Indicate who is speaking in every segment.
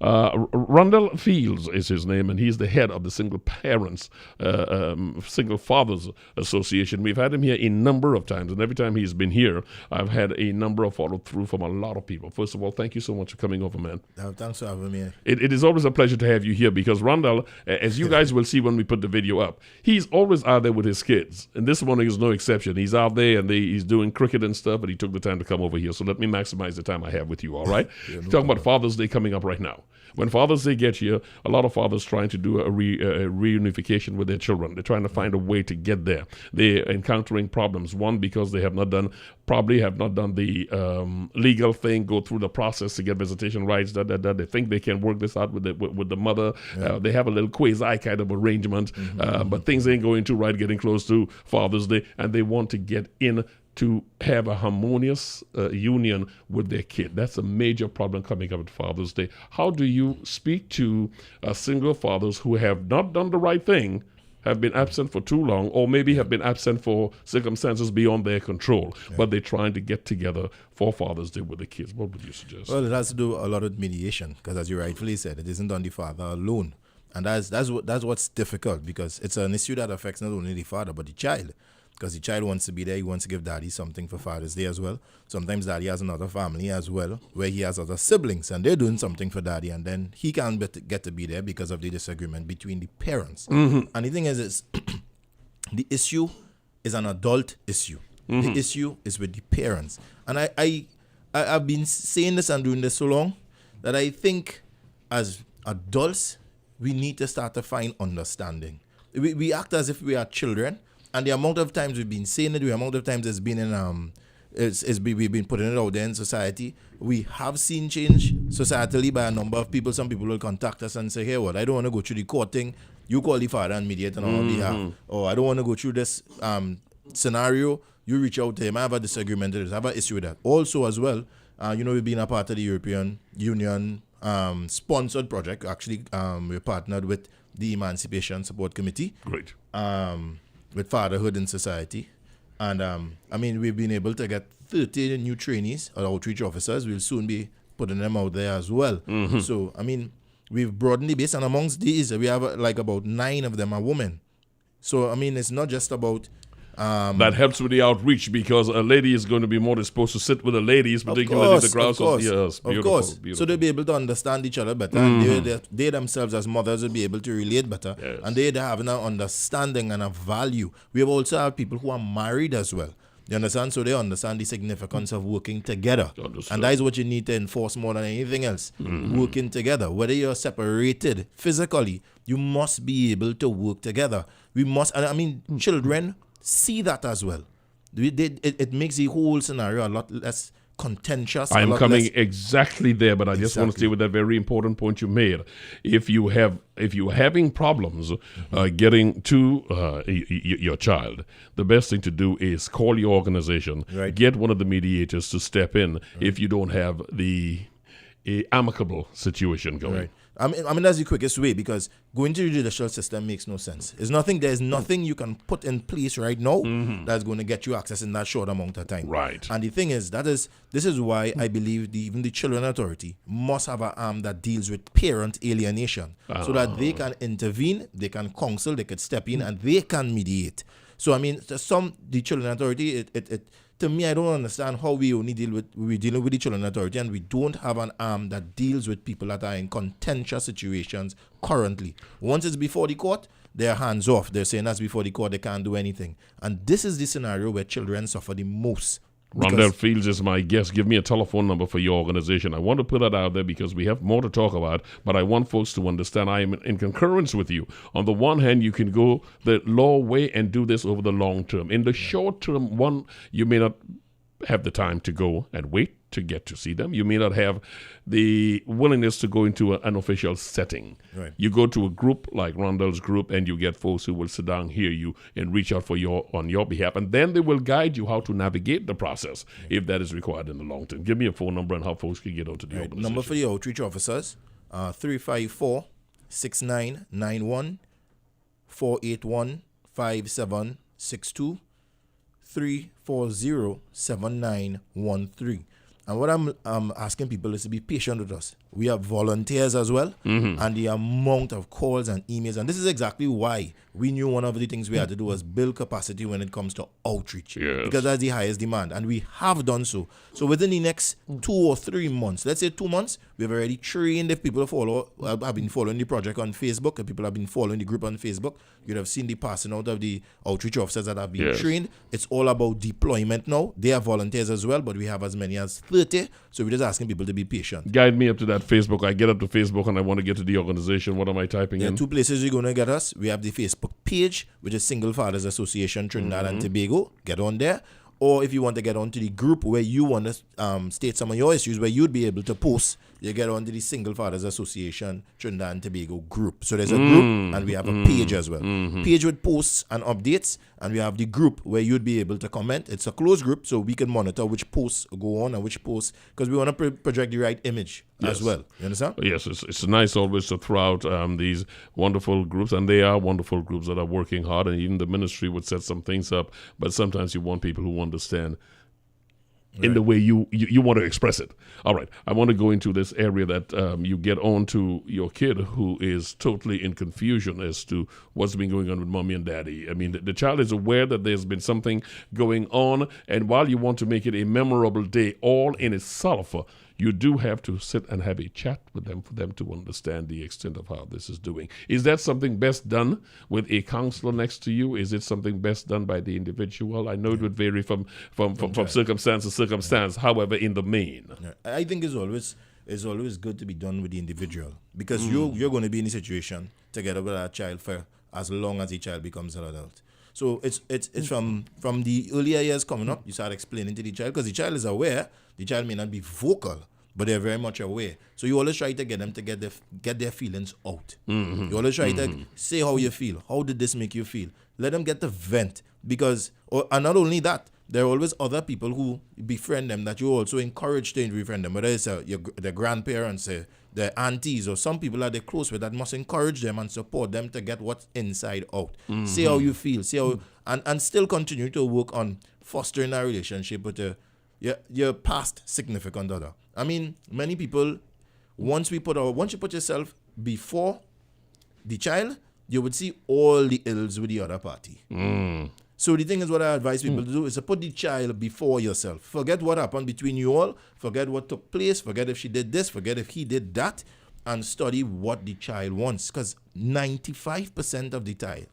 Speaker 1: Rundle Fields is his name, and he's the head of the Single Fathers Association. We've had him here a number of times, and every time he's been here, I've had a number of follow through from a lot of people. First of all, thank you so much for coming over, man.
Speaker 2: Thanks for having me.
Speaker 1: It is always a pleasure to have you here because Rundle, as you guys will see when we put the video up, he's always out there with his kids, and this morning is no exception. He's out there and he's doing cricket and stuff, but he took the time to come over here. So let me maximize the time I have with you. All right, talking about Father's Day coming up right now. When Father's Day gets here, a lot of fathers trying to do a reunification with their children. They're trying to find a way to get there. They're encountering problems. One, because they probably have not done the legal thing, go through the process to get visitation rights. They think they can work this out with the mother. Yeah. They have a little quasi kind of arrangement, but things ain't going too right. Getting close to Father's Day, and they want to get in to have a harmonious union with their kid. That's a major problem coming up at Father's Day. How do you speak to single fathers who have not done the right thing, have been absent for too long, or maybe have been absent for circumstances beyond their control, but they're trying to get together for Father's Day with the kids? What would you suggest?
Speaker 2: Well, it has to do a lot with mediation, because as you rightfully said, it isn't on the father alone. And that's what's difficult, because it's an issue that affects not only the father, but the child. Because the child wants to be there, he wants to give daddy something for Father's Day as well. Sometimes daddy has another family as well, where he has other siblings, and they're doing something for daddy, and then he can't get to be there because of the disagreement between the parents. And the thing is the issue is an adult issue. The issue is with the parents. And I've been saying this and doing this so long that I think as adults, we need to start to find understanding. We act as if we are children. And the amount of times we've been saying it, the amount of times it's been in we've been putting it out there in society, we have seen change societally by a number of people. Some people will contact us and say, hey, I don't want to go through the court thing. You call the father and mediate on our behalf. Or I don't want to go through this scenario. You reach out to him. I have a disagreement. I have an issue with that. Also as well, we've been a part of the European Union sponsored project. Actually, we're partnered with the Emancipation Support Committee.
Speaker 1: Great.
Speaker 2: With fatherhood in society. And we've been able to get 30 new trainees or outreach officers. We'll soon be putting them out there as well. So, we've broadened the base, and amongst these, we have about 9 of them are women. So, it's not just about...
Speaker 1: that helps with the outreach, because a lady is going to be more disposed to sit with the ladies, particularly the crowds.
Speaker 2: Of course. Beautiful. So they'll be able to understand each other better, and they themselves as mothers will be able to relate better, and they have an understanding and a value. We have also had people who are married as well. You understand? So they understand the significance of working together. And that is what you need to enforce more than anything else. Working together. Whether you're separated physically, you must be able to work together. We must, children see that as well. It makes the whole scenario a lot less contentious.
Speaker 1: I'm coming exactly there, but I just want to stay with that very important point you made. If you're having problems getting to your child, the best thing to do is call your organization, get one of the mediators to step in if you don't have the amicable situation going.
Speaker 2: Right. That's the quickest way, because going to the judicial system makes no sense. There's nothing you can put in place right now that's going to get you access in that short amount of time.
Speaker 1: Right.
Speaker 2: And the thing is, this is why I believe even the Children Authority must have an arm that deals with parent alienation, so that they can intervene, they can counsel, they can step in, and they can mediate. So the Children Authority, to me, I don't understand how we're dealing with the Children Authority, and we don't have an arm that deals with people that are in contentious situations currently. Once it's before the court, they're hands off. They're saying that's before the court, they can't do anything. And this is the scenario where children suffer the most.
Speaker 1: Rundle Fields is my guest. Give me a telephone number for your organization. I want to put that out there because we have more to talk about, but I want folks to understand I am in concurrence with you. On the one hand, you can go the law way and do this over the long term. In the short term, you may not have the time to go and wait to get to see them. You may not have the willingness to go into an official setting.
Speaker 2: Right.
Speaker 1: You go to a group like Rundle's group, and you get folks who will sit down, hear you, and reach out on your behalf, and then they will guide you how to navigate the process if that is required in the long term. Give me a phone number and how folks can get out to the organization.
Speaker 2: Number for the outreach officers, 354-6991, 481-5762, 340-7913. And what I'm asking people is to be patient with us. we have volunteers as well, and the amount of calls and emails. And this is exactly why we knew one of the things we had to do was build capacity when it comes to outreach, because that's the highest demand, and we have done so. So within the next 2 or 3 months, let's say 2 months, we've already trained. If people have been following the project on Facebook, if people have been following the group on Facebook, you'd have seen the passing out of the outreach officers that have been trained. It's all about deployment now. They are volunteers as well, but we have as many as 30. So we're just asking people to be patient.
Speaker 1: Guide me up to that Facebook. I get up to Facebook and I want to get to the organization. What am I typing in?
Speaker 2: 2 places you're going to get us. We have the Facebook page, which is Single Fathers Association Trinidad and Tobago. Get on there. Or if you want to get onto the group where you want to state some of your issues, where you'd be able to post, you get onto the Single Fathers Association Trinidad and Tobago group. So there's a group and we have a page as well. Page with posts and updates, and we have the group where you'd be able to comment. It's a closed group, so we can monitor which posts go on and which posts, because we want to project the right image as well. You understand?
Speaker 1: Yes, it's nice always to throw out these wonderful groups, and they are wonderful groups that are working hard, and even the ministry would set some things up, but sometimes you want people who understand in the way you want to express it. All right, I want to go into this area that you get on to your kid who is totally in confusion as to what's been going on with mommy and daddy. I mean, the child is aware that there's been something going on, and while you want to make it a memorable day all in itself, you do have to sit and have a chat with them for them to understand the extent of how this is doing. Is that something best done with a counselor next to you? Is it something best done by the individual? I know it would vary from circumstance to circumstance. However, in the main,
Speaker 2: I think it's always good to be done with the individual, because you're going to be in a situation together with that child for as long as the child becomes an adult. So it's from the earlier years coming up, you start explaining to the child, because the child is aware. The child may not be vocal, but they're very much aware. So you always try to get them to get their feelings out. You always try to say how you feel. How did this make you feel? Let them get the vent, because, and not only that, there are always other people who befriend them that you also encourage to befriend them, whether it's their grandparents, their aunties, or some people that they're close with that must encourage them and support them to get what's inside out. See how you feel. See how, and still continue to work on fostering a relationship with your past significant other. I mean, many people, once you put yourself before the child, you would see all the ills with the other party. So the thing is, what I advise people to do is to put the child before yourself. Forget what happened between you all. Forget what took place. Forget if she did this. Forget if he did that. And study what the child wants. Because 95% of the time,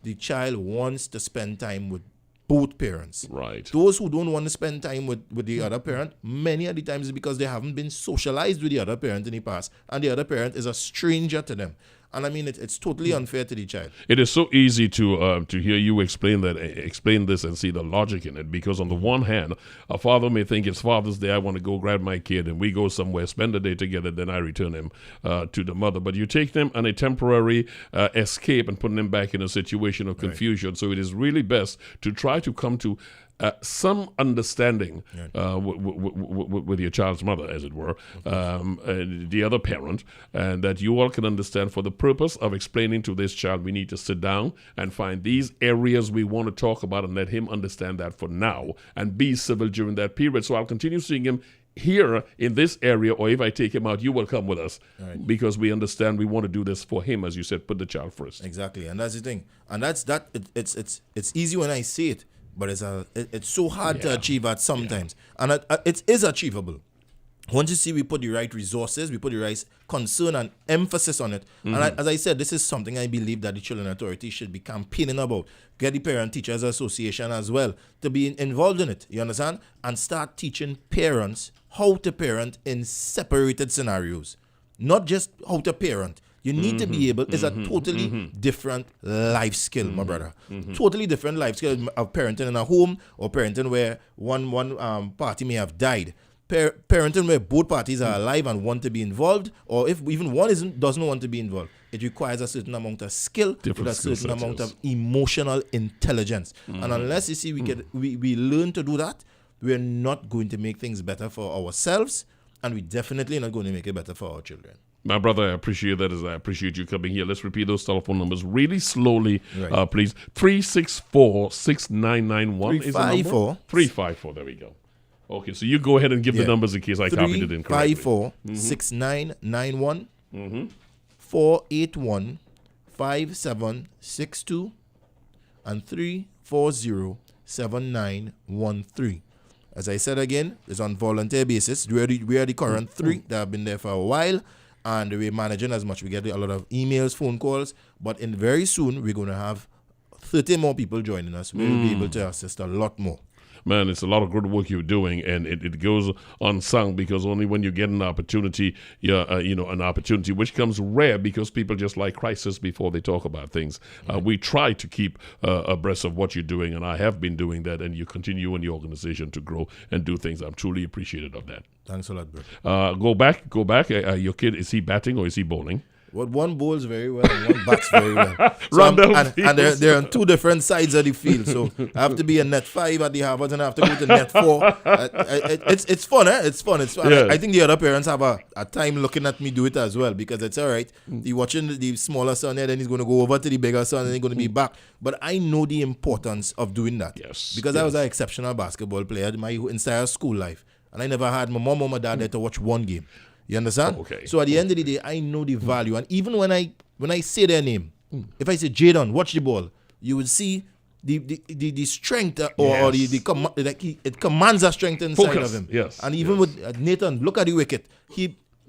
Speaker 2: the child wants to spend time with both parents.
Speaker 1: Right.
Speaker 2: Those who don't want to spend time with the other parent, many of the times is because they haven't been socialized with the other parent in the past, and the other parent is a stranger to them. And I mean, it's totally unfair to the child.
Speaker 1: It is so easy to hear you explain this and see the logic in it, because on the one hand, a father may think it's Father's Day, I want to go grab my kid, and we go somewhere, spend the day together, then I return him to the mother. But you take them on a temporary escape and put them back in a situation of confusion. Right. So it is really best to try to come to some understanding with your child's mother, as it were, the other parent, and that you all can understand, for the purpose of explaining to this child, we need to sit down and find these areas we want to talk about, and let him understand that for now, and be civil during that period. So I'll continue seeing him here in this area, or if I take him out, you will come with us, because we understand we want to do this for him, as you said, put the child first.
Speaker 2: Exactly, and that's the thing, and it's easy when I say it, but it's so hard to achieve at sometimes. And it is achievable. Once you see we put the right resources, we put the right concern and emphasis on it. And as I said, this is something I believe that the Children Authority should be campaigning about. Get the Parent Teachers Association as well to be involved in it, you understand? And start teaching parents how to parent in separated scenarios. Not just how to parent. You need to be able, it's a totally different life skill, my brother. Totally different life skill of parenting in a home, or parenting where one party may have died. Parenting where both parties are alive and want to be involved, or if even one doesn't want to be involved. It requires a certain amount of skill, with a certain amount of emotional intelligence. And unless you see we learn to do that, we're not going to make things better for ourselves, and we're definitely not going to make it better for our children.
Speaker 1: My brother, I appreciate that, as I appreciate you coming here. Let's repeat those telephone numbers really slowly, please. 364-6991 is the number. 354, there we go. Okay, so you go ahead and give the numbers in case I copied it incorrectly.
Speaker 2: 354-6991, 481-5762, and 340-7913. As I said again, it's on volunteer basis. We are the current three that have been there for a while, and we're managing as much. We get a lot of emails, phone calls, but very soon we're going to have 30 more people joining us. We'll be able to assist a lot more.
Speaker 1: Man, it's a lot of good work you're doing, and it goes unsung because only when you get an opportunity, an opportunity which comes rare because people just like crisis before they talk about things. We try to keep abreast of what you're doing, and I have been doing that, and you continue in the organization to grow and do things. I'm truly appreciative of that.
Speaker 2: Thanks a lot, bro.
Speaker 1: Go back. Your kid, is he batting or is he bowling?
Speaker 2: Well, one bowls very well and one bats very well.
Speaker 1: And
Speaker 2: they're on two different sides of the field. So I have to be a net 5 at the Harvard and I have to go to net 4. It's fun, eh? It's fun.
Speaker 1: Yeah.
Speaker 2: I think the other parents have a time looking at me do it as well because it's all right. You're watching the smaller son there, then he's going to go over to the bigger son and he's going to be back. But I know the importance of doing that.
Speaker 1: Yes.
Speaker 2: Because I was an exceptional basketball player my entire school life. And I never had my mom or my dad there to watch one game. You understand?
Speaker 1: Okay.
Speaker 2: So at the end of the day, I know the value. And even when I say their name, if I say Jadon, watch the ball, you will see the strength or it commands a strength inside of him.
Speaker 1: Yes.
Speaker 2: And even with Nathan, look at the wicket.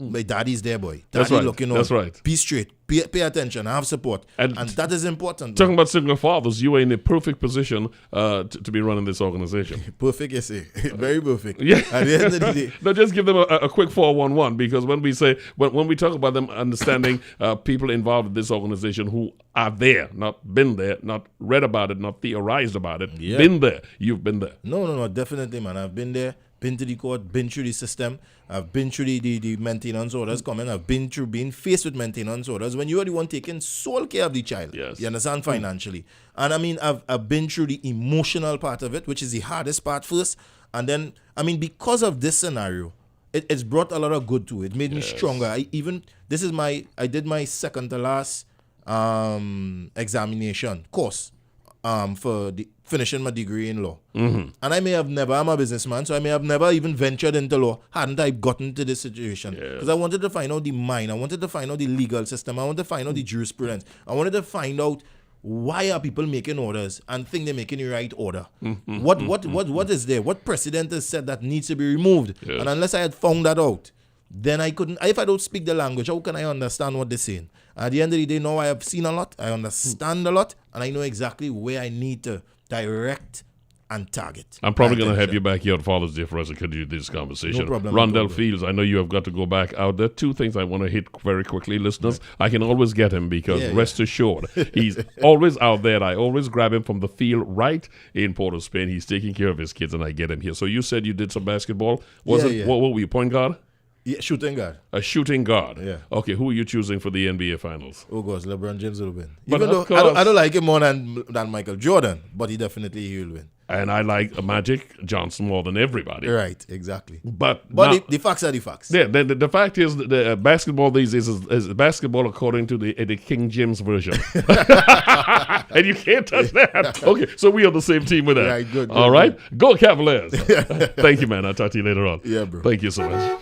Speaker 2: My daddy's there, boy.
Speaker 1: That's
Speaker 2: Daddy
Speaker 1: right.
Speaker 2: looking on.
Speaker 1: That's right.
Speaker 2: Be straight. Pay attention. Have support. And that is important.
Speaker 1: Talking about single fathers, you are in a perfect position to be running this organization.
Speaker 2: Perfect, you say. Very perfect.
Speaker 1: Yeah.
Speaker 2: At the end of the day.
Speaker 1: Now, just give them a quick 411 because when we say when we talk about them understanding people involved in this organization who are there, not been there, not read about it, not theorized about it, been there. You've been there.
Speaker 2: No, definitely, man. I've been there. Been to the court, been through the system. I've been through the maintenance orders coming. I've been through being faced with maintenance orders when you are the one taking sole care of the child.
Speaker 1: Yes.
Speaker 2: You understand? Financially. And I mean, I've been through the emotional part of it, which is the hardest part first. And then, I mean, because of this scenario, it's brought a lot of good to it. It made me stronger. I did my second to last examination course for finishing my degree in law. And I'm a businessman, so I may have never even ventured into law hadn't I gotten to this situation. Because I wanted to find out the mind. I wanted to find out the legal system. I wanted to find out the jurisprudence. I wanted to find out why are people making orders and think they're making the right order. What is there? What precedent is said that needs to be removed?
Speaker 1: Yes.
Speaker 2: And unless I had found that out, then I couldn't. If I don't speak the language, how can I understand what they're saying? At the end of the day, now I have seen a lot, I understand a lot, and I know exactly where I need to direct and target.
Speaker 1: I'm probably going to have you back here on Father's Day for us to continue this conversation.
Speaker 2: No problem.
Speaker 1: Rondell Fields, I know you have got to go back out there. 2 things I want to hit very quickly, listeners. I can always get him because rest assured, he's always out there. I always grab him from the field right in Port of Spain. He's taking care of his kids, and I get him here. So you said you did some basketball. What were you, point guard?
Speaker 2: Yeah, shooting guard.
Speaker 1: A shooting guard.
Speaker 2: Yeah.
Speaker 1: Okay, who are you choosing for the NBA Finals?
Speaker 2: Oh gosh, LeBron James will win.
Speaker 1: But
Speaker 2: Even though I don't like him more than Michael Jordan, but he will win.
Speaker 1: And I like Magic Johnson more than everybody.
Speaker 2: Right, exactly.
Speaker 1: But
Speaker 2: now, the facts are the facts.
Speaker 1: Yeah, the fact is that the basketball these days is basketball according to the King James version. And you can't touch that. Okay, so we are the same team with that.
Speaker 2: Right, good.
Speaker 1: All right? Go Cavaliers. Thank you, man. I'll talk to you later on.
Speaker 2: Yeah, bro.
Speaker 1: Thank you so much.